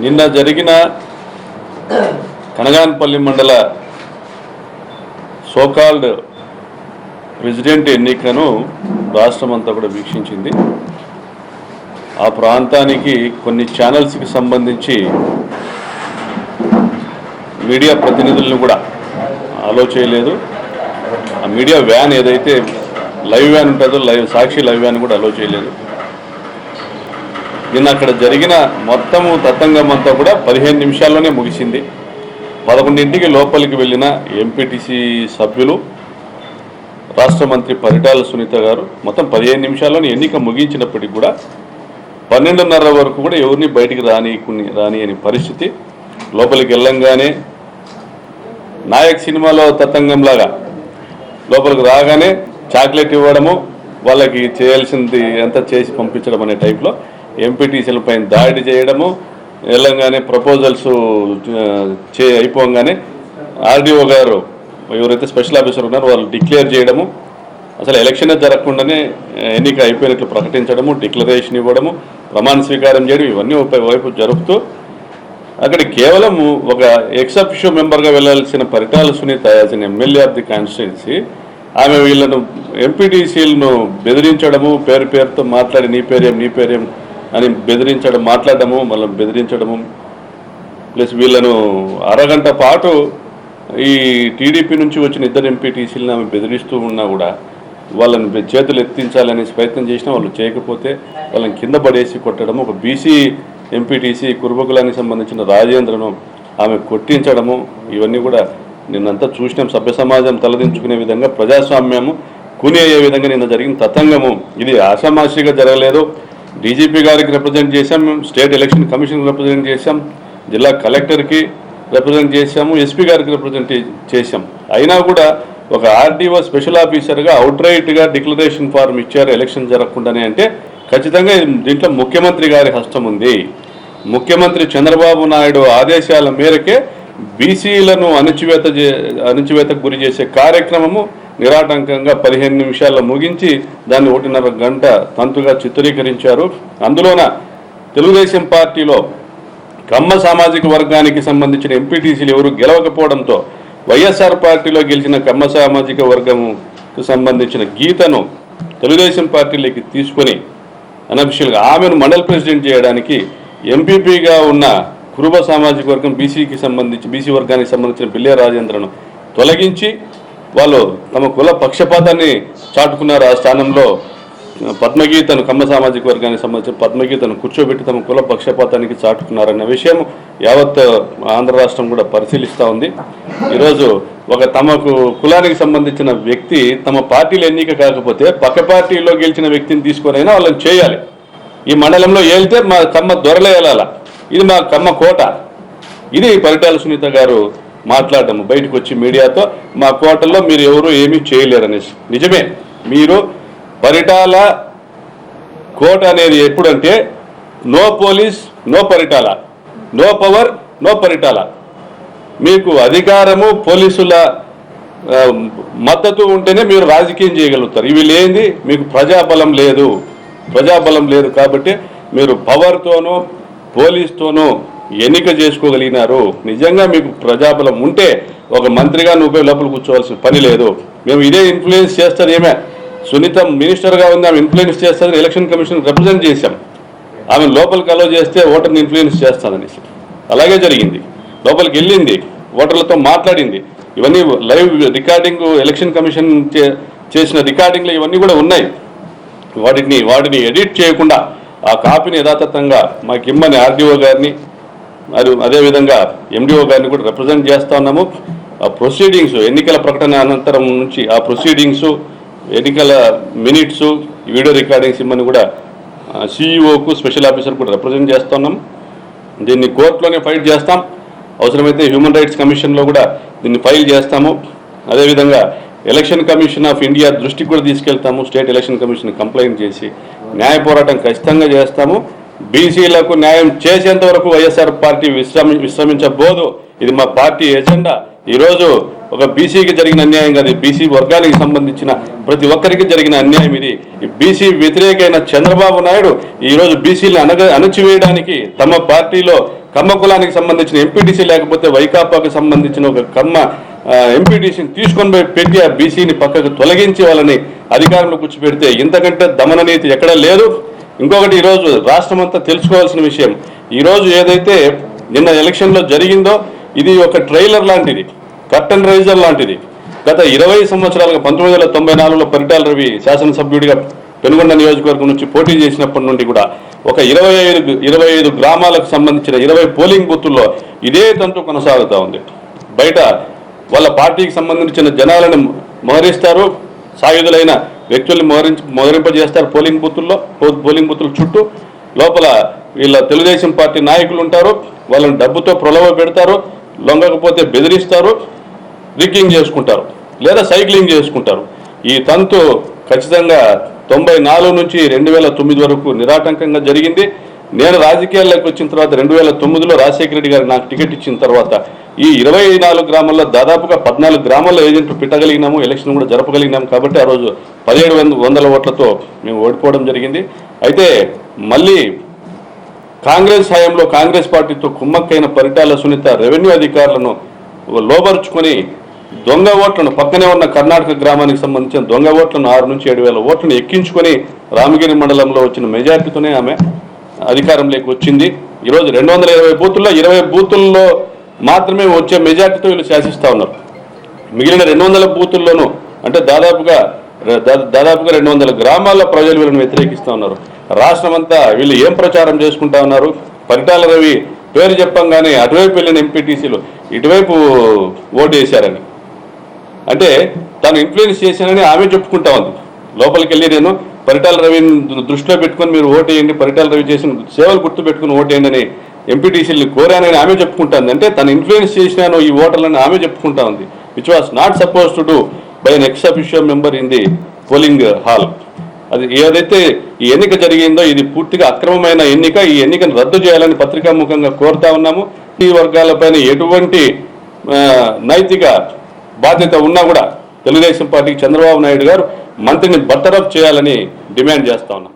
నిన్న జరిగిన కనగానపల్లి మండల సోకాల్డ్ ప్రెసిడెంట్ ఎన్నికను రాష్ట్రమంతా కూడా వీక్షించింది. ఆ ప్రాంతానికి కొన్ని ఛానల్స్కి సంబంధించి మీడియా ప్రతినిధులను కూడా అలో చేయలేదు. ఆ మీడియా వ్యాన్ ఏదైతే లైవ్ వ్యాన్ ఉంటుందో సాక్షి లైవ్ వ్యాన్ కూడా అలో చేయలేదు. నిన్న అక్కడ జరిగిన మొత్తము తతంగం అంతా కూడా 15 నిమిషాల్లోనే ముగిసింది. 11ంటికి లోపలికి వెళ్ళిన ఎంపీటీసీ సభ్యులు, రాష్ట్ర మంత్రి పరిటాల సునీత గారు మొత్తం 15 నిమిషాల్లోనే ఎన్నిక ముగించినప్పటికీ కూడా 12:30 వరకు కూడా ఎవరిని బయటికి రాని అని పరిస్థితి. లోపలికి వెళ్ళంగానే నాయక్ సినిమాలో తతంగంలాగా లోపలికి రాగానే చాక్లెట్ ఇవ్వడము, వాళ్ళకి చేయాల్సింది అంతా చేసి పంపించడం అనే టైప్లో ఎంపీటీసీల పైన దాడి చేయడము, వెళ్ళంగానే ప్రపోజల్స్ అయిపోగానే ఆర్డీఓ గారు ఎవరైతే స్పెషల్ ఆఫీసర్ ఉన్నారో వాళ్ళు డిక్లేర్ చేయడము, అసలు ఎలక్షన్ జరగకుండానే ఎన్నిక అయిపోయినట్లు ప్రకటించడము, డిక్లరేషన్ ఇవ్వడము, ప్రమాణ స్వీకారం చేయడం, ఇవన్నీ వైపు జరుపుతూ అక్కడ కేవలం ఒక ఎక్స్ అఫిషియో మెంబర్గా వెళ్ళాల్సిన Paritala Sunitha as an MLA of the constituency ఆమె వీళ్ళను ఎంపీటీసీలను బెదిరించడము, పేరుతో మాట్లాడి నీ పేరేం అని మాట్లాడడము, మళ్ళీ బెదిరించడము, ప్లస్ వీళ్ళను అరగంట పాటు ఈ టీడీపీ నుంచి వచ్చిన 2 ఎంపీటీసీలను ఆమె బెదిరిస్తూ ఉన్నా కూడా వాళ్ళని చేతులు ఎత్తించాలనే ప్రయత్నం చేసినా వాళ్ళు చేయకపోతే వాళ్ళని కింద పడేసి కొట్టడము, ఒక బీసీ ఎంపీటీసీ కురుబకులానికి సంబంధించిన రాజేంద్రను ఆమె కొట్టించడము, ఇవన్నీ కూడా నిన్నంతా చూసినాం. సభ్య సమాజం తలదించుకునే విధంగా, ప్రజాస్వామ్యము కూని అయ్యే విధంగా నిన్న జరిగిన తతంగము. ఇది ఆషామాషిగా జరగలేదు. డీజీపీ గారికి రిప్రజెంట్ చేశాం, స్టేట్ ఎలక్షన్ కమిషన్కి రిప్రజెంట్ చేశాం, జిల్లా కలెక్టర్కి రిప్రజెంట్ చేశాము, ఎస్పీ గారికి రిప్రజెంట్ చేశాం. అయినా కూడా ఒక ఆర్డీఓ స్పెషల్ ఆఫీసర్గా అవుట్రైట్గా డిక్లరేషన్ ఫార్మ్ ఇచ్చారు ఎలక్షన్ జరగకుండానే అంటే ఖచ్చితంగా దీంట్లో ముఖ్యమంత్రి గారి హస్తం ఉంది. ముఖ్యమంత్రి చంద్రబాబు నాయుడు ఆదేశాల మేరకే బీసీలను అణచివేతకు గురి చేసే కార్యక్రమము నిరాటంకంగా 15 నిమిషాల్లో ముగించి దాన్ని 1.5 గంట తంతుగా చిత్రీకరించారు. అందులోన తెలుగుదేశం పార్టీలో కమ్మ సామాజిక వర్గానికి సంబంధించిన ఎంపీటీసీలు ఎవరు గెలవకపోవడంతో వైఎస్ఆర్ పార్టీలో గెలిచిన కమ్మ సామాజిక వర్గంకు సంబంధించిన గీతను తెలుగుదేశం పార్టీలోకి తీసుకొని అనఫిషియల్గా ఆమెను మండల ప్రెసిడెంట్ చేయడానికి ఎంపీపీగా ఉన్న కురుబ సామాజిక వర్గం బీసీ వర్గానికి సంబంధించిన బిల్లే రాజేంద్రను తొలగించి వాళ్ళు తమ కుల పక్షపాతాన్ని చాటుకున్నారు. ఆ స్థానంలో పద్మగీతను, కమ్మ సామాజిక వర్గానికి సంబంధించిన పద్మగీతను కూర్చోబెట్టి తమ కుల పక్షపాతానికి చాటుకున్నారన్న విషయం యావత్ ఆంధ్ర రాష్ట్రం కూడా పరిశీలిస్తూ ఉంది. ఈరోజు తమకు కులానికి సంబంధించిన వ్యక్తి తమ పార్టీలో ఎన్నిక కాకపోతే పక్క పార్టీలో గెలిచిన వ్యక్తిని తీసుకొనైనా వాళ్ళని చేయాలి. ఈ మండలంలో వెళ్తే మా కమ్మ దొరలేయాల, ఇది మా కమ్మ కోట. ఇది పరిటాల సునీత గారు మాట్లాడము బయటకు వచ్చి మీడియాతో, మా కోటల్లో మీరు ఎవరు ఏమీ చేయలేరనేసి. నిజమే, మీరు పరిటాల కోట అనేది ఎప్పుడంటే no police no Paritala, no power no Paritala. మీకు అధికారము పోలీసుల మద్దతు ఉంటేనే మీరు రాజకీయం చేయగలుగుతారు. ఇవి లేనిది మీకు ప్రజాబలం లేదు కాబట్టి మీరు పవర్తోనూ పోలీస్తోనూ ఎన్నిక చేసుకోగలిగినారు. నిజంగా మీకు ప్రజాబలం ఉంటే ఒక మంత్రిగా నువ్వు లోపల కూర్చోవాల్సిన పని లేదు. మేము ఇదే ఇన్ఫ్లుయెన్స్ చేస్తారు, ఏమే సునీత మినిస్టర్గా ఉంది, ఆమె ఇన్ఫ్లుయెన్స్ చేస్తుందని ఎలక్షన్ కమిషన్ రిప్రజెంట్ చేశాం. ఆమె లోపలికి అలో చేస్తే ఓటర్ని ఇన్ఫ్లుయెన్స్ చేస్తాననేసి అలాగే జరిగింది. లోపలికి వెళ్ళింది, ఓటర్లతో మాట్లాడింది. ఇవన్నీ లైవ్ రికార్డింగ్, ఎలక్షన్ కమిషన్ చేసిన రికార్డింగ్లు ఇవన్నీ కూడా ఉన్నాయి. వాటిని ఎడిట్ చేయకుండా ఆ కాపీని యథాతథంగా మాకు ఇమ్మని ఆర్డీఓ గారిని మరియు అదేవిధంగా ఎండిఓ గారిని కూడా రిప్రజెంట్ చేస్తూ ఉన్నాము. ఆ ప్రొసీడింగ్స్, ఎన్నికల ప్రకటన అనంతరం నుంచి ఆ ప్రొసీడింగ్స్, ఎన్నికల మినిట్స్, వీడియో రికార్డింగ్స్ ఇమ్మని కూడా సిఇఓకు స్పెషల్ ఆఫీసర్ కూడా రిప్రజెంట్ చేస్తున్నాం. దీన్ని కోర్టులోనే ఫైట్ చేస్తాం, అవసరమైతే హ్యూమన్ రైట్స్ కమిషన్లో కూడా దీన్ని ఫైల్ చేస్తాము. అదేవిధంగా ఎలక్షన్ కమిషన్ ఆఫ్ ఇండియా దృష్టికి కూడా తీసుకెళ్తాము. స్టేట్ ఎలక్షన్ కమిషన్ కంప్లైంట్ చేసి న్యాయ పోరాటం ఖచ్చితంగా చేస్తాము. బీసీలకు న్యాయం చేసేంత వరకు వైఎస్ఆర్ పార్టీ విశ్రమించబోదు. ఇది మా పార్టీ ఎజెండా. ఈరోజు ఒక బీసీకి జరిగిన అన్యాయం కాదు, బీసీ వర్గానికి సంబంధించిన ప్రతి ఒక్కరికి జరిగిన అన్యాయం ఇది. బీసీ వ్యతిరేకైన చంద్రబాబు నాయుడు ఈరోజు బీసీని అణచివేయడానికి తమ పార్టీలో కమ్మ కులానికి సంబంధించిన ఎంపీటీసీ లేకపోతే వైకాపాకు సంబంధించిన ఒక కమ్మ ఎంపీటీసీని తీసుకొని పోయి పెట్టి ఆ బీసీని పక్కకు తొలగించి వాళ్ళని అధికారంలో కూర్చోబెడితే ఇంతకంటే దమన నీతి ఎక్కడా లేదు. ఇంకొకటి ఈరోజు రాష్ట్రం అంతా తెలుసుకోవాల్సిన విషయం, ఈరోజు ఏదైతే నిన్న ఎలక్షన్లో జరిగిందో ఇది ఒక ట్రైలర్ లాంటిది, కర్టన్ రైజర్ లాంటిది. గత 20 సంవత్సరాలుగా 1994లో పరిటాల రవి శాసనసభ్యుడిగా పెనుగొండ నియోజకవర్గం నుంచి పోటీ చేసినప్పటి నుండి కూడా ఒక 25 గ్రామాలకు సంబంధించిన 20 పోలింగ్ బూతుల్లో ఇదే తంతు కొనసాగుతూ ఉంది. బయట వాళ్ళ పార్టీకి సంబంధించిన జనాలను మోహరిస్తారు, సాయుధులైన వ్యక్తుల్ని మోహరింపజేస్తారు పోలింగ్ బూతుల చుట్టూ. లోపల వీళ్ళ తెలుగుదేశం పార్టీ నాయకులు ఉంటారు, వాళ్ళని డబ్బుతో ప్రలోభ పెడతారు, లొంగకపోతే బెదిరిస్తారు, రిగ్గింగ్ చేసుకుంటారు లేదా సైక్లింగ్ చేసుకుంటారు. ఈ తంతు ఖచ్చితంగా 94 నుంచి 2009 వరకు నిరాటంకంగా జరిగింది. నేను రాజకీయాల్లోకి వచ్చిన తర్వాత 2009లో రాజశేఖర రెడ్డి గారు నాకు టికెట్ ఇచ్చిన తర్వాత ఈ 24 గ్రామాల్లో దాదాపుగా 14 గ్రామాల్లో ఏజెంట్లు పెట్టగలిగినాము, ఎలక్షన్ కూడా జరపగలిగినాము. కాబట్టి ఆ రోజు 1700 ఓట్లతో మేము ఓడిపోవడం జరిగింది. అయితే మళ్ళీ కాంగ్రెస్ హయాంలో కాంగ్రెస్ పార్టీతో కుమ్మక్కైన పరిటాల సునీత రెవెన్యూ అధికారులను లోబరుచుకొని దొంగ ఓట్లను పక్కనే ఉన్న కర్ణాటక గ్రామానికి సంబంధించిన దొంగ ఓట్లను 6 నుంచి 7,000 ఓట్లను ఎక్కించుకొని రామగిరి మండలంలో వచ్చిన మెజార్టీతోనే ఆమె అధికారంలోకి వచ్చింది. ఈరోజు 220 బూతుల్లో 20 బూతుల్లో మాత్రమే వచ్చే మెజార్టీతో వీళ్ళు శాసిస్తూ ఉన్నారు. మిగిలిన 200 బూతుల్లోనూ అంటే దాదాపుగా 200 గ్రామాల్లో ప్రజలు వీళ్ళని వ్యతిరేకిస్తూ ఉన్నారు. రాష్ట్రం అంతా వీళ్ళు ఏం ప్రచారం చేసుకుంటా ఉన్నారు, పరిటాల రవి పేరు చెప్పంగానే అటువైపు వెళ్ళిన ఎంపీటీసీలు ఇటువైపు ఓటు వేశారని, అంటే తను ఇన్ఫ్లుయెన్స్ చేశానని ఆమె చెప్పుకుంటా ఉంది. లోపలికి వెళ్ళి నేను పరిటాల రవిని దృష్టిలో పెట్టుకొని మీరు ఓటేయండి, పరిటాల రవి చేసిన సేవలు గుర్తు పెట్టుకుని ఓటేయండి అని ఎంపీటీసీలు కోరానని ఆమె చెప్పుకుంటుంది. అంటే తను ఇన్ఫ్లుయెన్స్ చేసినాను ఈ ఓటర్లని ఆమె చెప్పుకుంటా ఉంది, which was not suppose to do by an ex officio member in the polling hall. అది ఏదైతే ఈ ఎన్నిక జరిగిందో ఇది పూర్తిగా అక్రమమైన ఎన్నిక. ఈ ఎన్నికను రద్దు చేయాలని పత్రికాముఖంగా కోరుతా ఉన్నాము. ఈ వర్గాలపైన ఎటువంటి నైతిక బాధ్యత ఉన్నా కూడా తెలుగుదేశం పార్టీకి చంద్రబాబు నాయుడు గారు మంత్రిని బర్తరఫ్ చేయాలని డిమాండ్ చేస్తా ఉన్నాం.